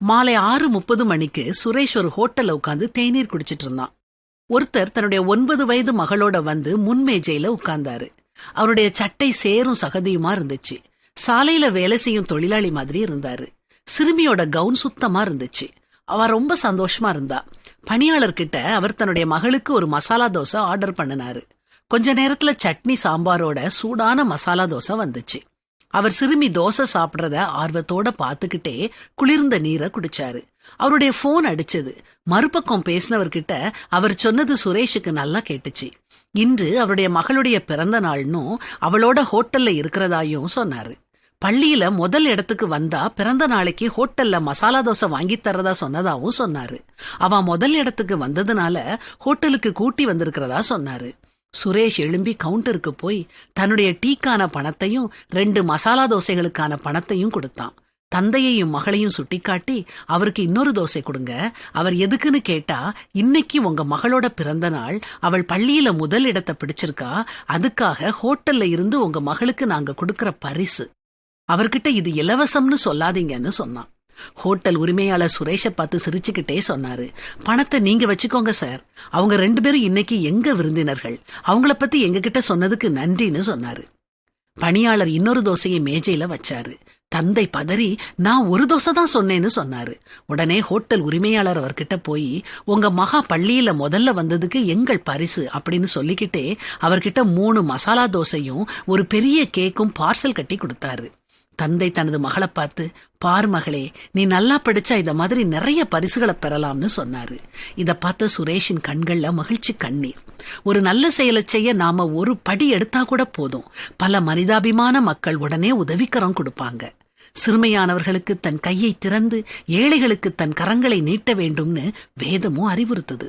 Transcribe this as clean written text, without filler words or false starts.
மாலை 6:30 மணிக்கு சுரேஷ் ஒரு ஹோட்டல்ல உட்கார்ந்து தேநீர் குடிச்சிட்டு இருந்தான். ஒருத்தர் தன்னுடைய 9 வயது மகளோட வந்து முன்மேஜையில உட்கார்ந்தாரு. அவருடைய சட்டை சேரும் சகதியுமா இருந்துச்சு. சாலையில வேலை செய்யும் தொழிலாளி மாதிரி இருந்தாரு. சிறுமியோட கவுன் சுத்தமா இருந்துச்சு. அவ ரொம்ப சந்தோஷமா இருந்தா. பணியாளர்கிட்ட அவர் தன்னுடைய மகளுக்கு ஒரு மசாலா தோசை ஆர்டர் பண்ணினாரு. கொஞ்ச நேரத்துல சட்னி சாம்பாரோட சூடான மசாலா தோசை வந்துச்சு. அவர் சிறுமி தோசை சாப்பிடுறத ஆர்வத்தோட பாத்துக்கிட்டே குளிர்ந்த நீரை குடிச்சாரு. அவருடைய போன் அடிச்சது. மறுபக்கம் பேசினவர்கிட்ட அவர் சொன்னது சுரேஷுக்கு நல்லா கேட்டுச்சு. இன்று அவருடைய மகளுடைய பிறந்த நாள்னும் அவளோட ஹோட்டல்ல இருக்கிறதாயும் சொன்னாரு. பள்ளியில முதல் இடத்துக்கு வந்தா பிறந்த நாளைக்கு ஹோட்டல்ல மசாலா தோசை வாங்கி தர்றதா சொன்னதாவும் சொன்னாரு. அவ முதல் இடத்துக்கு வந்ததுனால ஹோட்டலுக்கு கூட்டி வந்திருக்கிறதா சொன்னாரு. சுரேஷ் எழும்பி கவுண்டருக்கு போய் தன்னுடைய டீக்கான பணத்தையும் 2 மசாலா தோசைகளுக்கான பணத்தையும் கொடுத்தான். தந்தையையும் மகளையும் சுட்டிக்காட்டி அவருக்கு இன்னொரு தோசை கொடுங்க. அவர் எதுக்குன்னு கேட்டா, இன்னைக்கு உங்க மகளோட பிறந்த நாள், அவள் பள்ளியில முதல் இடத்தை பிடிச்சிருக்கா, அதுக்காக ஹோட்டல்ல இருந்து உங்க மகளுக்கு நாங்க கொடுக்கற பரிசு. அவர்கிட்ட இது இலவசம்னு சொல்லாதீங்கன்னு சொன்னான். ஹோட்டல் உரிமையாளர் சுரேஷை பார்த்து சிரிச்சுக்கிட்டே சொன்னாரு, பணத்தை நீங்க வச்சுக்கோங்க சார். அவங்க 2 பேரும் இன்னைக்கு எங்க விருந்தினர்கள். அவங்கள பத்தி எங்ககிட்ட சொன்னதுக்கு நன்றின்னு சொன்னாரு. பணியாளர் இன்னொரு தோசையை மேஜையில வச்சாரு. தந்தை பதறி, நான் ஒரு தோசை தான் சொன்னேன்னு சொன்னாரு. உடனே ஹோட்டல் உரிமையாளர் அவர்கிட்ட போய், உங்க மகா பள்ளியில முதல்ல வந்ததுக்கு எங்கள் பரிசு அப்படின்னு சொல்லிக்கிட்டே அவர்கிட்ட 3 மசாலா தோசையும் ஒரு பெரிய கேக்கும் பார்சல் கட்டி கொடுத்தாரு. தந்தை தனது மகளை பார்த்து, பார் மகளே, நீ நல்லா படிச்சா இத மாதிரி நிறைய பரிசுகளை பெறலாம்னு சொன்னாரு. இத பார்த்த சுரேஷின் கண்கள்ல மகிழ்ச்சி கண்ணீர். ஒரு நல்ல செயலை செய்ய நாம ஒரு படி எடுத்தா கூட போதும், பல மனிதாபிமான மக்கள் உடனே உதவிக்கரம் கொடுப்பாங்க. சிறுமையானவர்களுக்கு தன் கையை திறந்து ஏழைகளுக்கு தன் கரங்களை நீட்ட வேண்டும்னு வேதமும் அறிவுறுத்துது.